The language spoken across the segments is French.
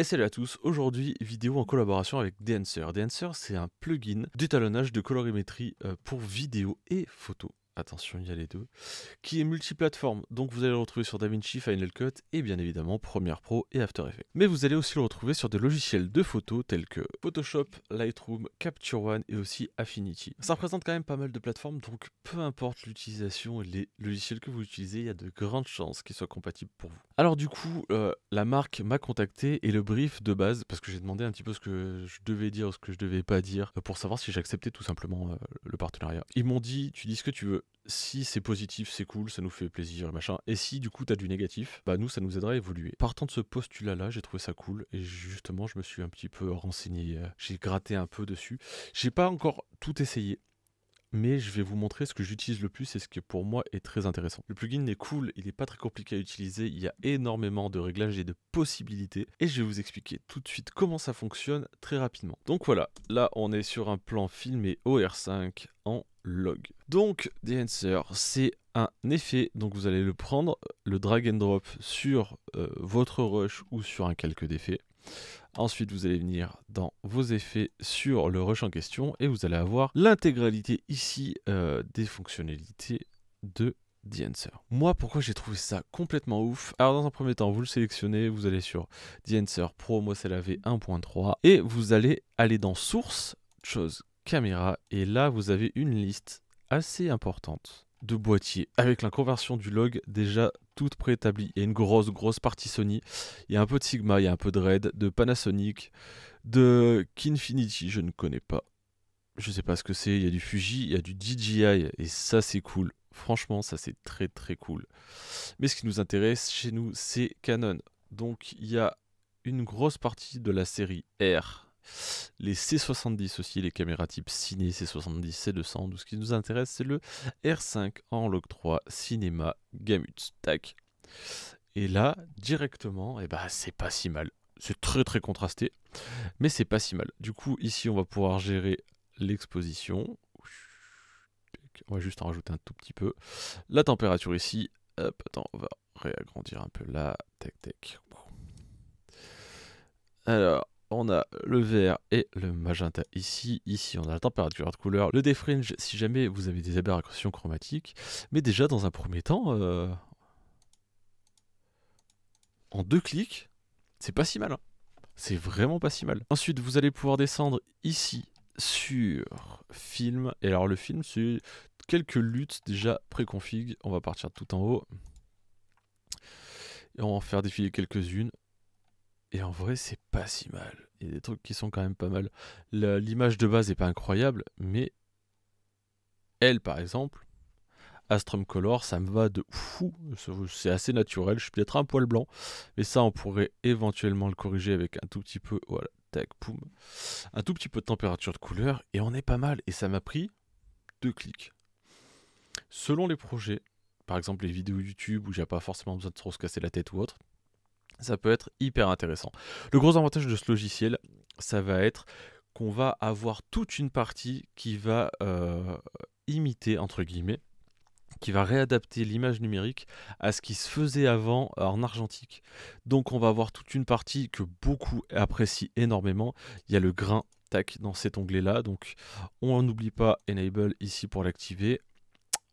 Et salut à tous, aujourd'hui vidéo en collaboration avec Dancer. Dancer c'est un plugin d'étalonnage de colorimétrie pour vidéo et photo. Attention, il y a les deux, qui est multiplateforme, donc vous allez le retrouver sur DaVinci, Final Cut et bien évidemment Premiere Pro et After Effects. Mais vous allez aussi le retrouver sur des logiciels de photos tels que Photoshop, Lightroom, Capture One et aussi Affinity. Ça représente quand même pas mal de plateformes, donc peu importe l'utilisation et les logiciels que vous utilisez, il y a de grandes chances qu'ils soient compatibles pour vous. Alors du coup, la marque m'a contacté et le brief de base, parce que j'ai demandé un petit peu ce que je devais dire, ce que je devais pas dire, pour savoir si j'acceptais tout simplement le partenariat. Ils m'ont dit, tu dis ce que tu veux. Si c'est positif, c'est cool, ça nous fait plaisir, machin. Et si du coup t'as du négatif, bah nous ça nous aidera à évoluer. Partant de ce postulat-là, j'ai trouvé ça cool et justement je me suis un petit peu renseigné, j'ai gratté un peu dessus. J'ai pas encore tout essayé, mais je vais vous montrer ce que j'utilise le plus et ce qui pour moi est très intéressant. Le plugin est cool, il n'est pas très compliqué à utiliser, il y a énormément de réglages et de possibilités et je vais vous expliquer tout de suite comment ça fonctionne très rapidement. Donc voilà, là on est sur un plan filmé au R5 en log. Donc Dancer, c'est un effet, donc vous allez le prendre, le drag and drop sur votre rush ou sur un calque d'effet. Ensuite, vous allez venir dans vos effets sur le rush en question et vous allez avoir l'intégralité ici des fonctionnalités de Dancer. Moi, pourquoi j'ai trouvé ça complètement ouf? Alors, dans un premier temps, vous le sélectionnez, vous allez sur Dancer Pro, moi c'est la V1.3 et vous allez aller dans Source, chose caméra, et là vous avez une liste assez importante de boîtiers avec la conversion du log déjà toute préétablie. Il y a une grosse partie Sony, il y a un peu de Sigma, il y a un peu de Red, de Panasonic, de Kinfinity, je ne connais pas, je sais pas ce que c'est, il y a du Fuji, il y a du DJI et ça c'est cool, franchement ça c'est très cool. Mais ce qui nous intéresse chez nous c'est Canon, donc il y a une grosse partie de la série R, les C70 aussi, les caméras type ciné, C70, C200. Donc ce qui nous intéresse, c'est le R5 en log 3 Cinema Gamut. Tac. Et là, directement, eh ben, c'est pas si mal. C'est très contrasté, mais c'est pas si mal. Du coup, ici, on va pouvoir gérer l'exposition. On va juste en rajouter un tout petit peu. La température ici. Hop, attends, on va réagrandir un peu là. Tac. Alors, on a le vert et le magenta ici. Ici, on a la température de couleur. Le defringe, si jamais vous avez des aberrations chromatiques. Mais déjà, dans un premier temps, en 2 clics, c'est pas si mal. Hein. C'est vraiment pas si mal. Ensuite, vous allez pouvoir descendre ici sur film. Et alors, le film, c'est quelques luttes déjà préconfig. On va partir tout en haut. Et on va en faire défiler quelques-unes. Et en vrai, c'est pas si mal. Il y a des trucs qui sont quand même pas mal. L'image de base est pas incroyable, mais elle, par exemple, Astrum Color, ça me va de fou. C'est assez naturel. Je suis peut-être un poil blanc, mais ça, on pourrait éventuellement le corriger avec un tout petit peu, voilà, tac, poum, un tout petit peu de température de couleur, et on est pas mal. Et ça m'a pris 2 clics. Selon les projets, par exemple les vidéos YouTube où j'ai pas forcément besoin de trop se casser la tête ou autre, ça peut être hyper intéressant. Le gros avantage de ce logiciel, ça va être qu'on va avoir toute une partie qui va imiter, entre guillemets, qui va réadapter l'image numérique à ce qui se faisait avant en argentique. Donc on va avoir toute une partie que beaucoup apprécient énormément. Il y a le grain, tac, dans cet onglet-là. Donc on n'oublie pas Enable ici pour l'activer.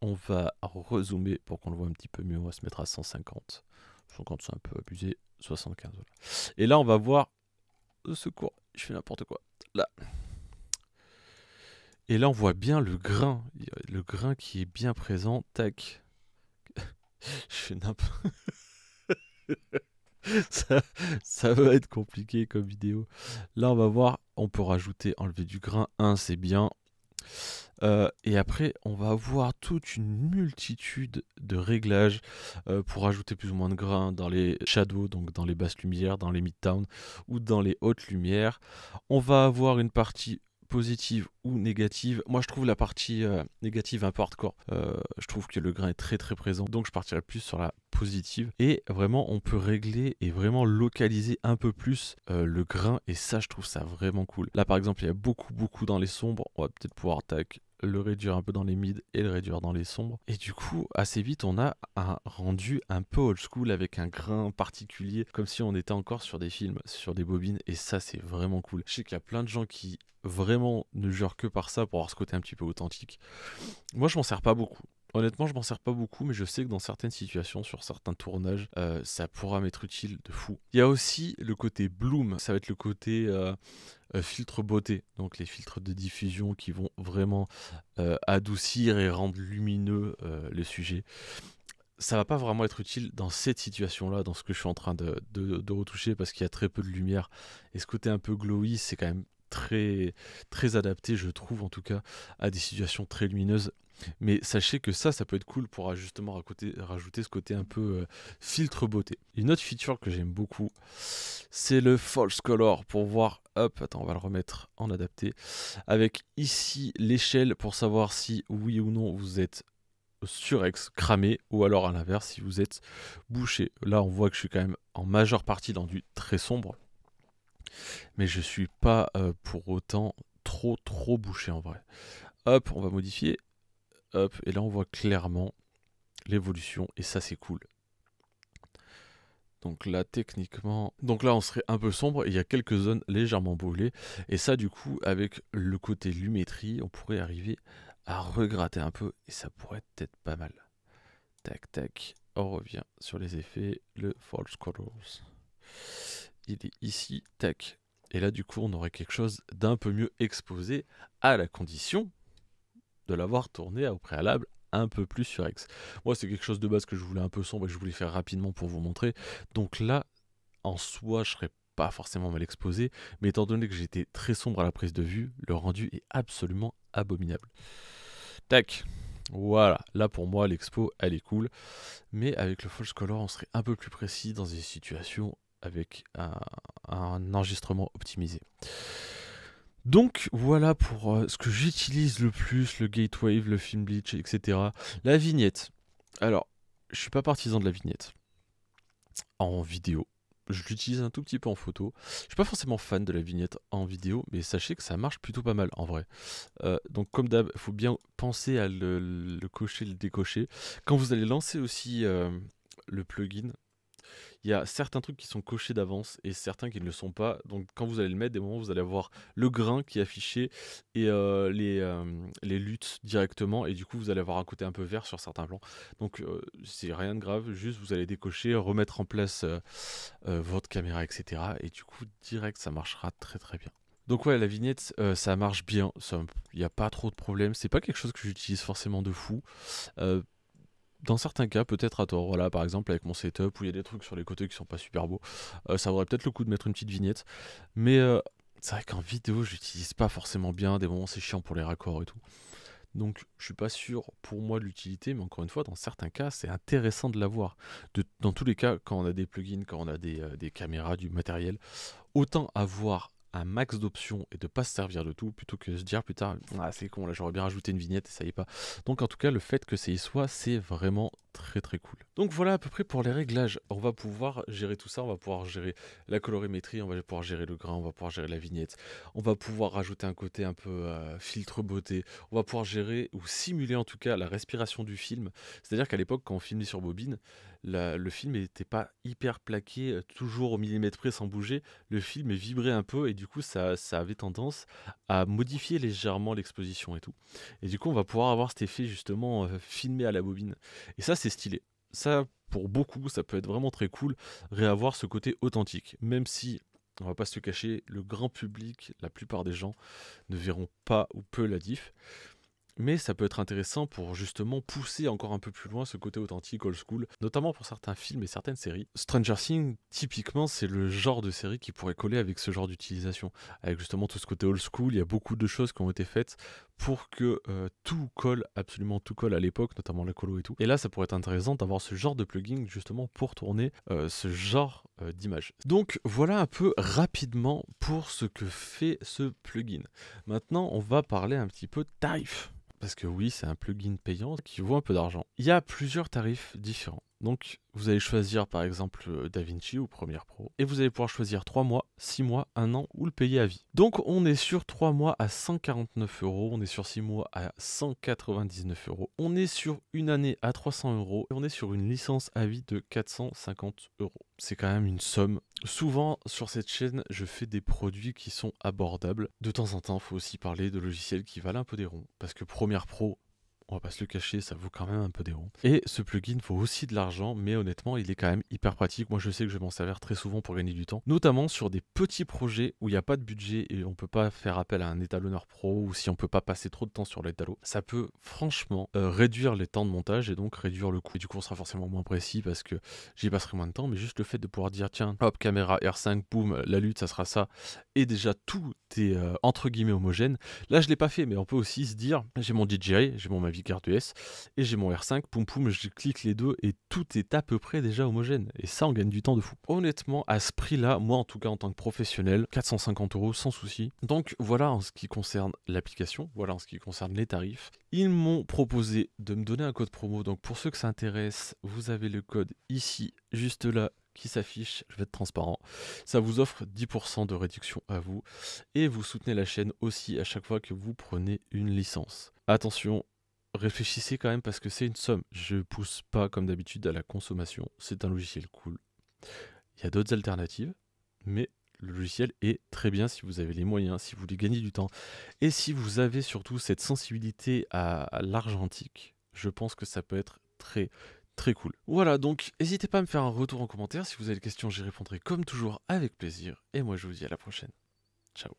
On va rezoomer pour qu'on le voit un petit peu mieux. On va se mettre à 150. 150 c'est un peu abusé. 75, voilà. Et là, on va voir... Au secours, je fais n'importe quoi. Là. Et là, on voit bien le grain. Le grain qui est bien présent. Tac. Je fais n'importe... ça va être compliqué comme vidéo. Là, on va voir. On peut rajouter, enlever du grain. C'est bien. Et après, on va avoir toute une multitude de réglages pour ajouter plus ou moins de grains dans les shadows, donc dans les basses lumières, dans les midtown ou dans les hautes lumières. On va avoir une partie positive ou négative. Moi, je trouve la partie négative un peu hardcore. Je trouve que le grain est très présent, donc je partirai plus sur la positive. Et vraiment, on peut régler et vraiment localiser un peu plus le grain, et ça, je trouve ça vraiment cool. Là, par exemple, il y a beaucoup dans les sombres. On va peut-être pouvoir, tac, le réduire un peu dans les mids et le réduire dans les sombres. Et du coup, assez vite, on a un rendu un peu old school avec un grain particulier, comme si on était encore sur des films, sur des bobines. Et ça, c'est vraiment cool. Je sais qu'il y a plein de gens qui vraiment ne jurent que par ça pour avoir ce côté un petit peu authentique. Moi, je m'en sers pas beaucoup. Honnêtement, je m'en sers pas beaucoup, mais je sais que dans certaines situations, sur certains tournages, ça pourra m'être utile de fou. Il y a aussi le côté bloom, ça va être le côté filtre beauté, donc les filtres de diffusion qui vont vraiment adoucir et rendre lumineux le sujet. Ça va pas vraiment être utile dans cette situation-là, dans ce que je suis en train de retoucher, parce qu'il y a très peu de lumière. Et ce côté un peu glowy, c'est quand même très adapté, je trouve en tout cas, à des situations très lumineuses. Mais sachez que ça peut être cool pour justement rajouter ce côté un peu filtre beauté. Une autre feature que j'aime beaucoup, c'est le false color pour voir, hop, attends, on va le remettre en adapté, avec ici l'échelle pour savoir si oui ou non vous êtes surex, cramé, ou alors à l'inverse si vous êtes bouché. Là on voit que je suis quand même en majeure partie dans du très sombre, mais je suis pas pour autant trop bouché en vrai. Hop, on va modifier. Hop, et là on voit clairement l'évolution et ça c'est cool. Donc là techniquement, donc là on serait un peu sombre et il y a quelques zones légèrement brûlées et ça du coup avec le côté lumétrie on pourrait arriver à regratter un peu et ça pourrait être pas mal. Tac tac, on revient sur les effets, le false colors. Il est ici, tac. Et là du coup on aurait quelque chose d'un peu mieux exposé à la condition de l'avoir tourné au préalable un peu plus sur X. Moi, c'est quelque chose de base que je voulais un peu sombre et je voulais faire rapidement pour vous montrer. Donc là, en soi, je serais pas forcément mal exposé, mais étant donné que j'étais très sombre à la prise de vue, le rendu est absolument abominable. Tac. Voilà, là pour moi l'expo elle est cool, mais avec le false color on serait un peu plus précis dans des situations avec un enregistrement optimisé. Donc voilà pour ce que j'utilise le plus, le Gatewave, le Film Bleach, etc. La vignette. Alors, je suis pas partisan de la vignette en vidéo. Je l'utilise un tout petit peu en photo. Je suis pas forcément fan de la vignette en vidéo, mais sachez que ça marche plutôt pas mal en vrai. Donc comme d'hab, il faut bien penser à le cocher, le décocher. Quand vous allez lancer aussi le plugin, il y a certains trucs qui sont cochés d'avance et certains qui ne le sont pas. Donc quand vous allez le mettre, des moments vous allez avoir le grain qui est affiché et les luttes directement. Et du coup vous allez avoir un côté un peu vert sur certains plans. Donc c'est rien de grave, juste vous allez décocher, remettre en place votre caméra, etc. Et du coup direct ça marchera très bien. Donc ouais, la vignette, ça marche bien, il n'y a pas trop de problèmes. C'est pas quelque chose que j'utilise forcément de fou. Dans certains cas, peut-être à tort, voilà, par exemple avec mon setup où il y a des trucs sur les côtés qui sont pas super beaux, ça vaudrait peut-être le coup de mettre une petite vignette, mais c'est vrai qu'en vidéo, j'utilise pas forcément bien, des moments c'est chiant pour les raccords et tout. Donc je suis pas sûr pour moi de l'utilité, mais encore une fois, dans certains cas, c'est intéressant de l'avoir. Dans tous les cas, quand on a des plugins, quand on a des caméras, du matériel, autant avoir un max d'options et de pas se servir de tout plutôt que se dire plus tard ah c'est con là j'aurais bien rajouté une vignette et ça y est pas. Donc en tout cas le fait que ça y soit c'est vraiment très cool. Donc voilà à peu près pour les réglages. On va pouvoir gérer tout ça, on va pouvoir gérer la colorimétrie, on va pouvoir gérer le grain, on va pouvoir gérer la vignette, on va pouvoir rajouter un côté un peu filtre beauté, on va pouvoir gérer ou simuler en tout cas la respiration du film. C'est-à-dire qu'à l'époque quand on filmait sur bobine, le film n'était pas hyper plaqué, toujours au millimètre près sans bouger. Le film vibrait un peu et du coup ça avait tendance à modifier légèrement l'exposition et tout. Et du coup on va pouvoir avoir cet effet justement filmé à la bobine. Et ça c'est stylé. Ça pour beaucoup ça peut être vraiment très cool, réavoir ce côté authentique. Même si, on va pas se le cacher, le grand public, la plupart des gens ne verront pas ou peu la diff. Mais ça peut être intéressant pour justement pousser encore un peu plus loin ce côté authentique, old school, notamment pour certains films et certaines séries. Stranger Things, typiquement, c'est le genre de série qui pourrait coller avec ce genre d'utilisation. Avec justement tout ce côté old school, il y a beaucoup de choses qui ont été faites pour que tout colle, absolument tout colle à l'époque, notamment la colo et tout. Et là, ça pourrait être intéressant d'avoir ce genre de plugin justement pour tourner ce genre d'image. Donc voilà un peu rapidement pour ce que fait ce plugin. Maintenant, on va parler un petit peu de tarifs. Parce que oui, c'est un plugin payant qui vaut un peu d'argent. Il y a plusieurs tarifs différents. Donc, vous allez choisir par exemple DaVinci ou Premiere Pro et vous allez pouvoir choisir 3 mois, 6 mois, 1 an ou le payer à vie. Donc, on est sur 3 mois à 149 euros, on est sur 6 mois à 199 euros, on est sur une année à 300 euros et on est sur une licence à vie de 450 euros. C'est quand même une somme. Souvent, sur cette chaîne, je fais des produits qui sont abordables. De temps en temps, il faut aussi parler de logiciels qui valent un peu des ronds parce que Premiere Pro, on va pas se le cacher, ça vaut quand même un peu des ronds. Et ce plugin vaut aussi de l'argent, mais honnêtement, il est quand même hyper pratique. Moi, je sais que je vais m'en servir très souvent pour gagner du temps, notamment sur des petits projets où il n'y a pas de budget et on peut pas faire appel à un étalonneur pro ou si on peut pas passer trop de temps sur l'étalon. Ça peut franchement réduire les temps de montage et donc réduire le coût. Et du coup, on sera forcément moins précis parce que j'y passerai moins de temps, mais juste le fait de pouvoir dire tiens, hop, caméra R5, boum, la lutte, ça sera ça, et déjà tout est entre guillemets homogène. Là, je l'ai pas fait, mais on peut aussi se dire j'ai mon DJI, j'ai mon Mavic Air 2S et j'ai mon R5, poum poum, je clique les deux et tout est à peu près déjà homogène. Et ça, on gagne du temps de fou. Honnêtement, à ce prix-là, moi en tout cas en tant que professionnel, 450 euros sans souci. Donc voilà en ce qui concerne l'application, voilà en ce qui concerne les tarifs. Ils m'ont proposé de me donner un code promo. Donc pour ceux que ça intéresse, vous avez le code ici, juste là, qui s'affiche, je vais être transparent. Ça vous offre 10% de réduction à vous et vous soutenez la chaîne aussi à chaque fois que vous prenez une licence. Attention, réfléchissez quand même parce que c'est une somme. Je pousse pas comme d'habitude à la consommation. C'est un logiciel cool. Il y a d'autres alternatives, mais le logiciel est très bien si vous avez les moyens, si vous voulez gagner du temps et si vous avez surtout cette sensibilité à l'argentique. Je pense que ça peut être très cool. Voilà, donc n'hésitez pas à me faire un retour en commentaire. Si vous avez des questions, j'y répondrai comme toujours avec plaisir. Et moi, je vous dis à la prochaine. Ciao.